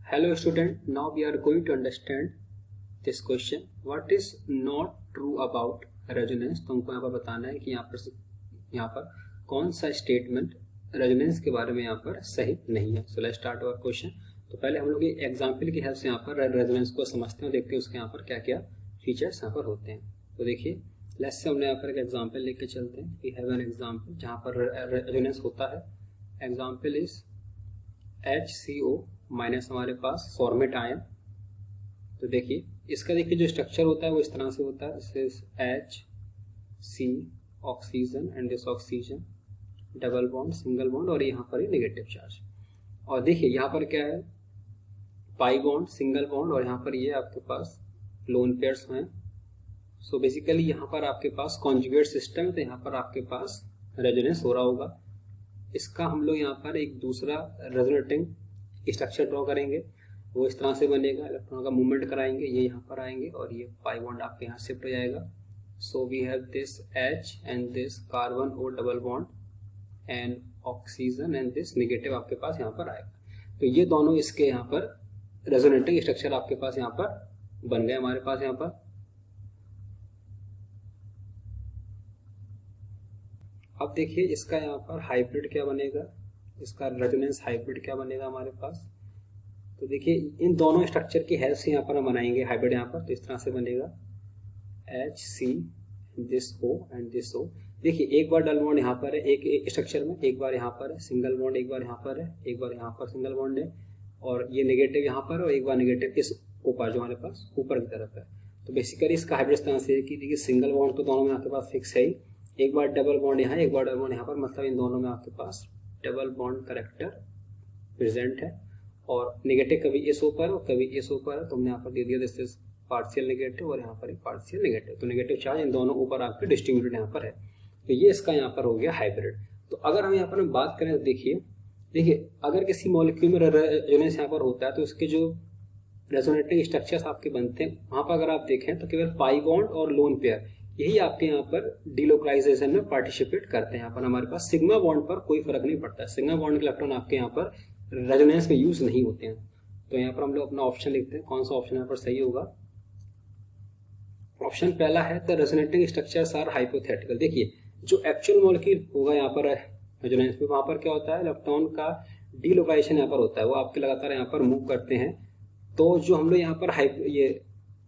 Hello student, now we are going to understand this question. What is not true about resonance? तो हमको यहाँ पर बताना है कि यहाँ पर कौन सा स्टेटमेंट रेजोनेंस के बारे में यहाँ पर सही नहीं है. So let's start our question. तो पहले हम लोग एग्जाम्पल की हेल्प से यहाँ पर रेजोनेंस को समझते हैं, देखते हैं उसके यहाँ पर क्या क्या फीचर्स यहाँ पर होते हैं. तो देखिए लेट्स से हमने यहाँ पर एक एग्जाम्पल लेके चलते हैं. वी हैव एन एग्जाम्पल जहाँ पर रेजोनेंस होता है. एग्जाम्पल इज HCO माइनस हमारे पास फॉर्मेट आया. तो देखिए इसका देखिए जो स्ट्रक्चर होता है वो इस तरह से होता है. This is HC oxygen and this oxygen, double bond, single bond और यहाँ पर नेगेटिव चार्ज. और देखिए यहाँ पर क्या है, पाई बॉन्ड, सिंगल बॉन्ड और यहाँ पर ये आपके पास लोन पेयर्स हैं. सो बेसिकली यहाँ पर आपके पास कॉन्जुगेट सिस्टम है, तो यहाँ पर आपके पास रेजोनेंस हो रहा होगा. इसका हम लोग यहाँ पर एक दूसरा रेजोनेटिंग स्ट्रक्चर ड्रॉ करेंगे. वो इस तरह से बनेगा, इलेक्ट्रॉन का मूवमेंट कराएंगे, ये यहाँ पर आएंगे और ये पाई बॉन्ड आपके यहाँ शिफ्ट हो जाएगा. So we have this H and this carbon और double bond and oxygen and this negative आपके पास यहाँ पर आएगा. तो ये दोनों इसके यहाँ पर रेजोनेटिंग स्ट्रक्चर आपके पास यहाँ पर बन गए हमारे पास यहाँ पर. अब देखिए इसका यहाँ पर हाइब्रिड क्या बनेगा, इसका रेजोनेंस हाइब्रिड क्या बनेगा हमारे पास. तो देखिए इन दोनों स्ट्रक्चर की हेल्प से यहाँ पर हम बनाएंगे हाइब्रिड यहाँ पर. तो इस तरह से बनेगा HC this O and this O. देखिए एक बार डबल बॉन्ड यहाँ पर है एक स्ट्रक्चर में, एक बार यहाँ पर है सिंगल बॉन्ड, एक बार यहाँ पर है, एक बार यहाँ पर सिंगल बॉन्ड है और ये नेगेटिव यहाँ पर और एक बार नेगेटिव इस ऊपर जो हमारे पास ऊपर की तरफ है. तो बेसिकली इसका हाइब्रिड तरह से कि देखिए सिंगल बॉन्ड तो दोनों में आपके पास फिक्स है ही, एक बार डबल बॉन्ड यहाँ, एक बार डबल बॉन्ड यहाँ पर, मतलब इन दोनों में आपके पास डबल बॉन्ड करेक्टर प्रेजेंट है. और नेगेटिव कभी इस ऊपर और कभी इस ऊपर है, तो हमने यहाँ पर दे दिया दिस इज पार्शियल नेगेटिव और यहाँ पर एक पार्शियल नेगेटिव. तो नेगेटिव चार्ज इन दोनों ऊपर आपके डिस्ट्रीब्यूटेड यहाँ पर है. तो ये इसका यहाँ पर हो गया हाइब्रिड. तो अगर हम यहाँ पर बात करें तो देखिए अगर किसी मॉलिक्यूल में रेजोनेंस यहाँ पर होता है तो उसके जो रेजोनेटिंग स्ट्रक्चर्स आपके बनते हैं वहाँ पर अगर आप देखें तो केवल पाई बॉन्ड और लोन पेयर यही आपके यहाँ पर डिलोकलाइजेशन में पार्टिसिपेट करते हैं. यहाँ पर हमारे पास सिग्मा बॉन्ड पर कोई फर्क नहीं पड़ता है. सिग्मा बॉन्ड के इलेक्ट्रॉन आपके यहाँ पर रेजोनेंस में यूज नहीं होते हैं. तो यहाँ पर हम लोग अपना ऑप्शन लिखते हैं, कौन सा ऑप्शन यहाँ पर सही होगा. ऑप्शन पहला है the resonating structures are hypothetical. देखिए जो एक्चुअल मॉलिक्यूल होगा यहाँ पर रेजोनेंस में, वहाँ पर क्या होता है, इलेक्ट्रॉन का डिलोकाइजेशन यहाँ पर होता है, वो आपके लगातार यहाँ पर मूव करते हैं. तो जो हम लोग यहाँ पर ये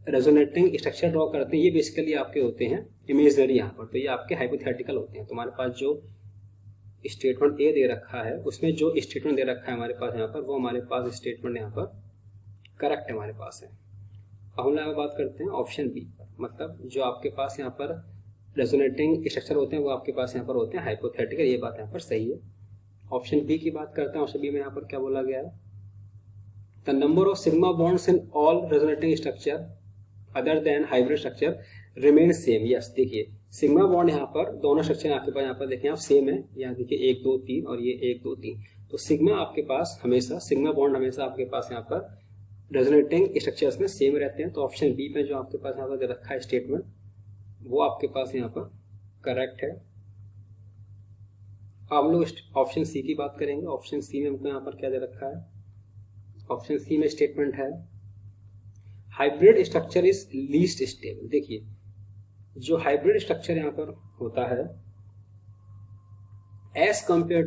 रेजोनेटिंग स्ट्रक्चर ड्रॉ करते हैं ये बेसिकली आपके होते हैं इमेजिनरी यहाँ पर. तो ये आपके हाइपोथेटिकल होते हैं. तो हमारे पास जो स्टेटमेंट ए दे रखा है उसमें जो स्टेटमेंट दे रखा है हमारे पास यहाँ पर, वो हमारे पास स्टेटमेंट यहाँ पर करेक्ट हमारे पास है. अब हम लोग बात करते हैं ऑप्शन बी पर, मतलब जो आपके पास यहाँ पर रेजोनेटिंग स्ट्रक्चर होते हैं वो आपके पास यहाँ पर होते हैं हाइपोथेटिकल. ये बात यहाँ पर सही है. ऑप्शन बी की बात करते हैं. ऑप्शन बी में यहाँ पर क्या बोला गया है, the number of sigma bonds in all resonating structure other than hybrid structure remain same. Yes देखिए सिग्मा बॉन्ड यहाँ पर दोनों स्ट्रक्चर आपके पास यहाँ पर देखें आप सेम है. यहाँ देखिए 1 2 3 और ये 1 2 3. तो सिग्मा आपके पास हमेशा सिग्मा बॉन्ड हमेशा आपके पास यहाँ पर रेजोनेटिंग स्ट्रक्चर्स में सेम रहते हैं. तो ऑप्शन बी में जो आपके पास यहाँ पर दे रखा है स्टेटमेंट वो आपके पास यहाँ पर करेक्ट है. अब हम लोग ऑप्शन सी की बात करेंगे. ऑप्शन सी में हमको यहाँ पर क्या दे रखा है, ऑप्शन सी में स्टेटमेंट है hybrid structure is least stable. देखिए जो हाइब्रिड स्ट्रक्चर यहाँ पर होता है as compare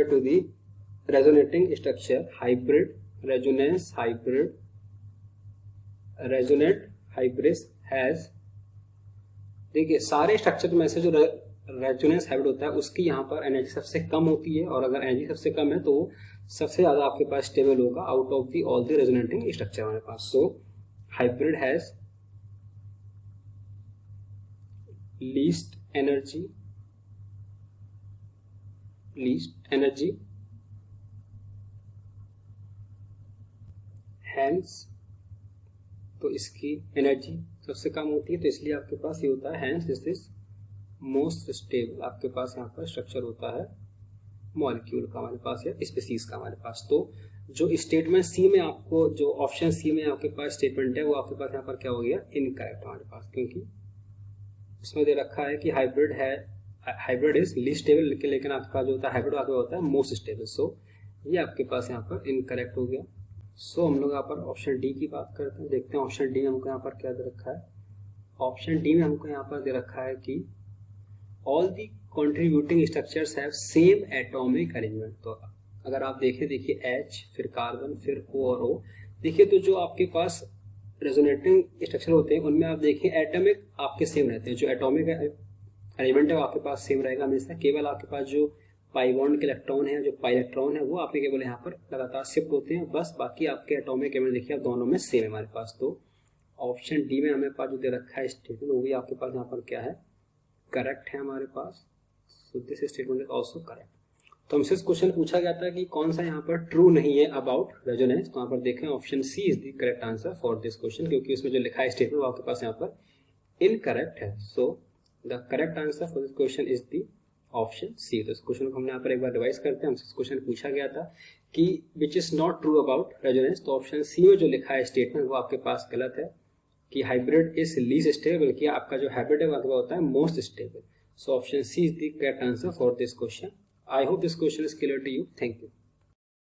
to the resonating structure, hybrid resonance resonate hybrid has. देखिए सारे स्ट्रक्चर में से जो रेजोनेंस हाइब्रिड होता है उसकी यहाँ पर एनर्जी सबसे कम होती है, और अगर एनर्जी सबसे कम है तो सबसे ज्यादा आपके पास स्टेबल होगा out of the all the resonating structure हमारे पास. So hybrid has least energy hence. तो इसकी एनर्जी सबसे कम होती है तो इसलिए आपके पास ये होता है hence this is most stable. आपके पास यहाँ पर स्ट्रक्चर होता है मॉलिक्यूल का हमारे पास या स्पीसीज का हमारे पास. तो जो स्टेटमेंट सी में आपको जो ऑप्शन सी में आपके पास स्टेटमेंट है वो आपके पास यहाँ पर क्या हो गया, इनकरेक्ट हमारे पास, क्योंकि इसमें दे रखा है कि हाइब्रिड इज लीस्ट स्टेबल, लेकिन आपका जो होता है हाइब्रिड आपका होता है मोस्ट स्टेबल. सो ये आपके पास यहाँ पर इनकरेक्ट हो गया। सो हम लोग यहाँ पर ऑप्शन डी की बात करते हैं। देखते हैं ऑप्शन डी में हमको यहाँ पर क्या दे रखा है। ऑप्शन डी में हमको यहाँ पर दे रखा है कि all the contributing structures have same atomic arrangement. तो अगर आप देखें, देखिए H, फिर कार्बन, फिर O और O, देखिए तो जो आपके पास रेजोनेटिंग स्ट्रक्चर होते हैं उनमें आप देखिए एटॉमिक आपके सेम रहते हैं। जो एटॉमिक अरेंजमेंट है वो आपके पास सेम रहेगा हमेशा। केवल आपके पास जो पाई बॉन्ड के इलेक्ट्रॉन है, जो पाई इलेक्ट्रॉन है, वो आपके केवल यहाँ पर लगातार शिफ्ट होते हैं बस। बाकी आपके एटॉमिक अरेंजमेंट देखिए आप दोनों में सेम है हमारे पास। तो ऑप्शन डी में हमारे पास जो दे रखा है स्टेटमेंट, वो भी आपके पास यहाँ पर क्या है, करेक्ट है हमारे पास। So this statement is also correct. तो हमसे क्वेश्चन पूछा गया था कि कौन सा यहाँ पर ट्रू नहीं है अबाउट रेजोनेंस। तो यहाँ पर देखें option C is the correct answer for this question, क्योंकि उसमें जो लिखा है स्टेटमेंट वो आपके पास यहाँ पर इनकरेक्ट है। So the correct answer for this question is the option C. तो इस क्वेश्चन को हमने यहाँ पर एक बार रिवाइज करते हैं। हमसे क्वेश्चन पूछा गया था कि which is not true about resonance. तो ऑप्शन सी में जो लिखा है स्टेटमेंट वो आपके पास गलत है कि हाइब्रिड इज लीस्ट स्टेबल, कि आपका जो हाइब्रिड है वो होता है most stable. So option C is the correct answer for this question. I hope this question is clear to you. Thank you.